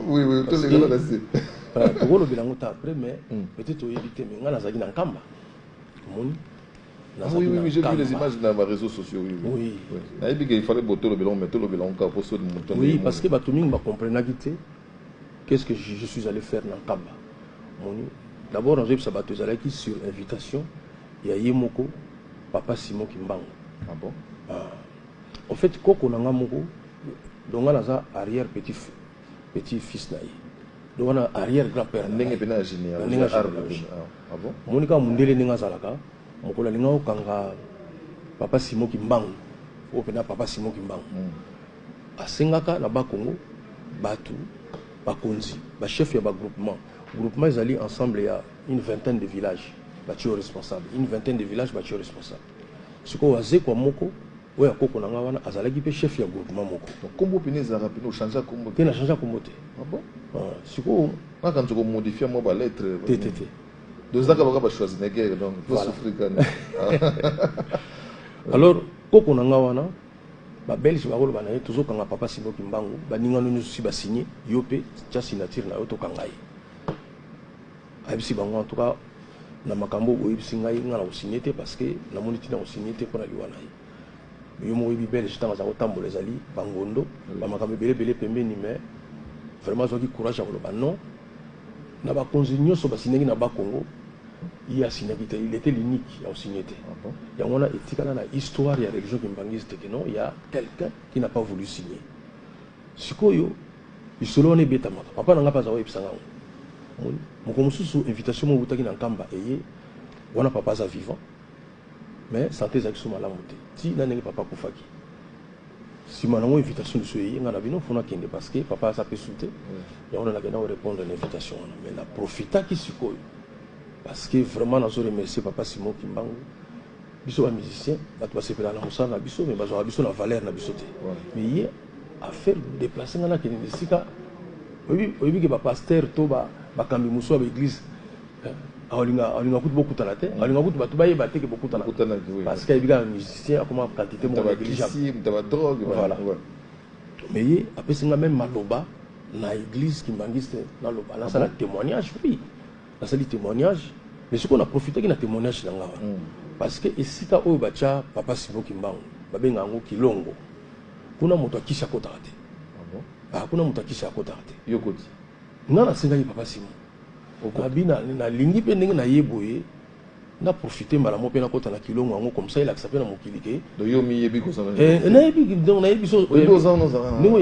Oui, oui, tous les gars là c'est. Pour le bilan après mais peut-être éviter mais ngana zaki na nkamba. Moni. Oui, oui, oui, j'ai vu les images dans les réseaux sociaux. Oui. Il fallait botter le bilan, mettre le bilan encore pour ceux de monter. Oui, parce que Batoming m'a compris qu'est-ce que je suis allé faire dans Kamba. D'abord, j'ai qui sur invitation, il y a Yemoko, Papa Simon Kimbango. Ah bon? En fait, Koko Nanga Moko, donc on a arrière petit-fils naï. Donc on a arrière grand-père. N'est pas génial. Ah bon? Monika Mundele Nenga Zalaka, Mokola Linga Kanga, Papa Simon Kimbango, ou Papa Simon Kimbango. À Sengaka, là-bas Congo, Batu, Bakonzi, chef de groupement. Groupement, ils allaient ensemble, il y a une vingtaine de villages, bâtis responsables. Une vingtaine de villages, bâtis responsables. Ce qu'on a fait, quoi, Moko, ouais, à Koko Nangawana, Azalagi, chef de groupement Moko. Donc, comment vous avez changé à Combo? Tu as changé à Combo. Ah bon? Ce qu'on a quand tu as modifié ma lettre. TTT. Deux ans, on va choisir une guerre, donc il faut souffrir. Alors, Koko Nangawana, Belge, toujours quand Papa Simon Kimbango, Ninganou si signé, Yopé, tu signature na Yoto Kangai. En tout cas, na makambo oyebisi ngai nga na signé parce que na moni tina signé pour na liwana yi. Yo mo yebi belge tanga za kotambola ezali bangondo, ba makambo belé pembeni mais vraiment zoki courage à koloba non. Na ba konzinyo so ba signé na ba Congo, il a signé il était l'unique à signé. Il y a on a etikala na histoire ya religion kimbangiste que non, il y a quelqu'un qui n'a pas voulu signer. Sikoyo, il solo ne beta mata. Papa nanga pas za oyebisa nga. Mon sous invitation mon boutaki dans Kamba et on a papa vivant mais santé zaki sous malamu te ti na nenge papa kufaki si manango invitation de soyez ngana bino fona kende parce que papa ça peut sauter et on a la répondre à l'invitation mais la profita qui sikoyo parce que vraiment na zo remercier papa Simon Kimbango biso ba musicien bato ba sepela na musana biso mais bazo biso na valeur na biso te mais il a faire déplacer ngana kende sika oui que papa pasteur to bakambi muso ba église alinga kutu beaucoup talate alinga kutu batu baye bateke beaucoup talate parce que il musicien comment quantité mon église de drogue voilà mais après c'est même maloba na église qui mangiste na loba là ça la témoignage oui là ça dit témoignage mais ce qu'on a profité qu'il a témoignage dans ngawa parce que ici ka o bacha papa Simon Kimbango babenga ngo kilongo kuna moto akisha kota te kuna moto akisha kota te yokoti ngana singa papa Simon okabina na lingi pe ndenge na yeboye na profiter malamu pe na kota na kilongo ngo comme ça il accepte na mokilike do yo mi yebi ko ça na yebi donc na yebi so non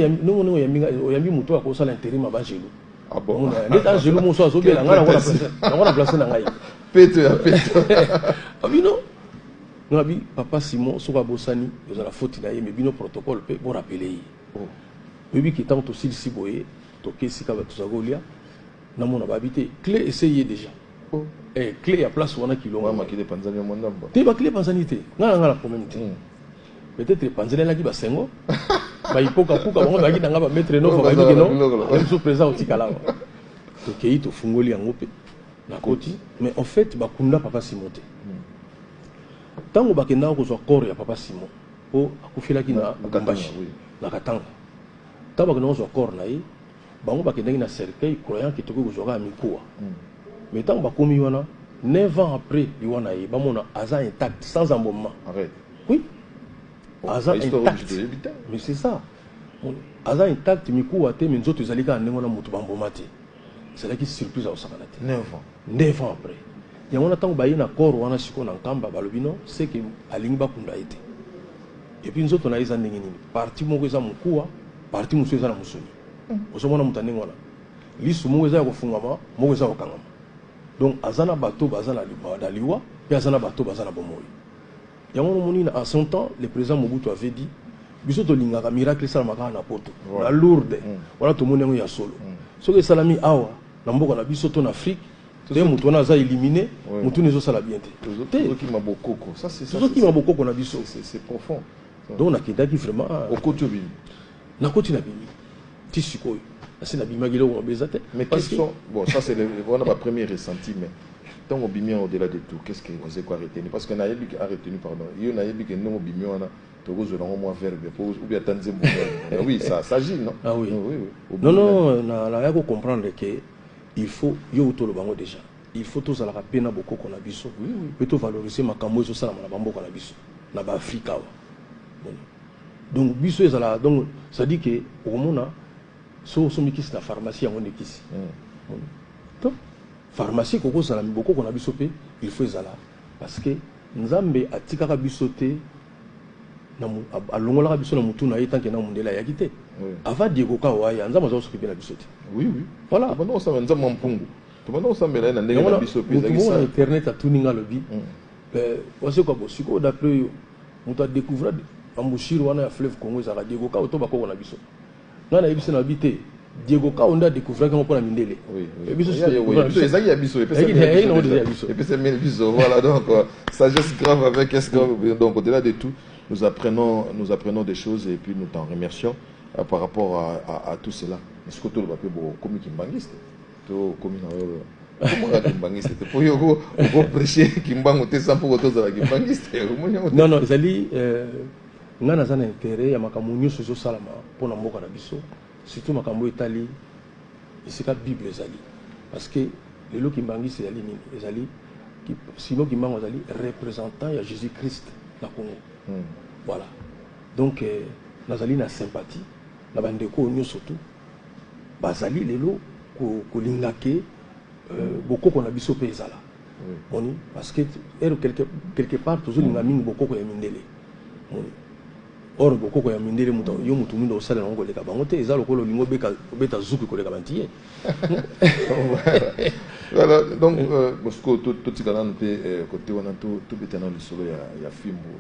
yambi muto akosala intérim ba jelo ah bon l'état jelo mo so azobela ngana place na ngai pete abino ngabi papa Simon so ka bosani yo la faute na ye mais bino protocole pe bo rappeler yebi ki tant aussi si boye to kesi ka ba tuzagolia na mona ba habiter clé essayer déjà clé à place wana kilongo ma kile panzani mo ndamba te ba clé panzani te ngana problème te peut-être panzani la ki ba sengo ba ipoka puka bango ba ki nanga ba mettre no ba ki non so présent au tikala to kei to fungoli yango pe na koti mais en fait ba kunda papa Simon te tango ba kenda ko zo corps ya papa Simon po akufila ki na kambashi na katanga taba ko zo corps na yi bango ba kenda na cercueil croyant que toko ko zo ga mikuwa mais tango ba komi wana 9 ans après liwana yi ba mona aza intact sans embaumement arrête oui aza intact mais c'est ça aza intact mikuwa te mais nzoto ezalika ndenge na mutu bamboma te c'est là qui surprise au sakana te 9 ans après ya mona tango ba yi na corps wana siko na nkamba balobino c'est que alingi ba kunda ite et puis nzoto na iza ndenge nini parti moko eza mukuwa parti musu eza na musuni osomona mutane ngona lisu moko eza ya kofungama moko eza kokangama donc azana bato bazana liwa pe azana bato bazana bomoyi yango moni na en son temps le président Mobutu avait dit biso to lingaka miracle sala makana na poto na lourde wala to moni yango ya solo soki salami awa na mboka na biso to na Afrique te mutu na za éliminé mutu nezo sala bien te qui m'a beaucoup ça c'est ça qui m'a beaucoup na biso c'est profond donc na kidaki vraiment okoti obi na koti na bimi ti sikoyo c'est la bimagilo on bezate mais qu'est-ce que bon ça c'est on a ma première ressenti mais tant au bimien au-delà de tout qu'est-ce que vous avez quoi retenir parce que na yebi a retenu pardon yo na yebi que non au bimien on a ou bien oui, ça s'agit, non? Ah oui. Oui. Non, on faut comprendre que il faut, yo tout le bango déjà. Il faut tous à la peine beaucoup qu'on a biso. Oui. Plutôt valoriser ma camo sur ça na bambo qu'on a biso. Na ba Africa. Donc biso est là. Donc ça dit que au moment là, so miki c'est la pharmacie en on est ici. Donc pharmacie koko ça la beaucoup qu'on a biso pe, il faut ça là parce que nzambe atikaka biso te na alongola biso na mutu na yetanke na mundela ya kité. Avant Diego Kawaya nzambe zo s'occuper na biso te. Oui. Voilà. Pendant ça nzambe mpungu. Pendant ça mais là na ndenge na biso pe ça internet a tout ninga lobi. Voici quoi bosiko d'après mutu a découvert ambushiro wana ya fleuve Congo za Diego Kawa to bako na biso. Na na biso na bité Diego Kawa on a découvert comment pour la mindele. Oui. Et biso c'est ça qui a biso et puis c'est biso. Voilà donc sagesse grave avec est-ce que donc au-delà de tout nous apprenons des choses et puis nous t'en remercions par rapport à tout cela. Est-ce que tout le papier comme kimbangiste to comme comment kimbangiste pour yo prêcher kimbango te sans pour autres za kimbangiste. Non zali ngana za na intérêt ya makambo nyuso zo salama pour na mboka na biso surtout makambo etali isika Bible zali parce que les lo kimbangiste zali nini ezali sinon kimbango zali représentant ya Jésus-Christ na Congo. Voilà. Donc, nazali na sympathie, na bandeko onyo surtout, bazali lelo ko lingake beaucoup qu'on a biso pe ezala. Moni parce que quelque part toujours linga mingi beaucoup ko ya mindele. Moni. Or beaucoup ko ya mindele muta yo mutu mindo osala ngo leka bango te ezalo ko lingo beta zuku ko leka bantiye. Voilà, donc Moscou tout petit canal côté on a tout bétanan le solo ya fimbo.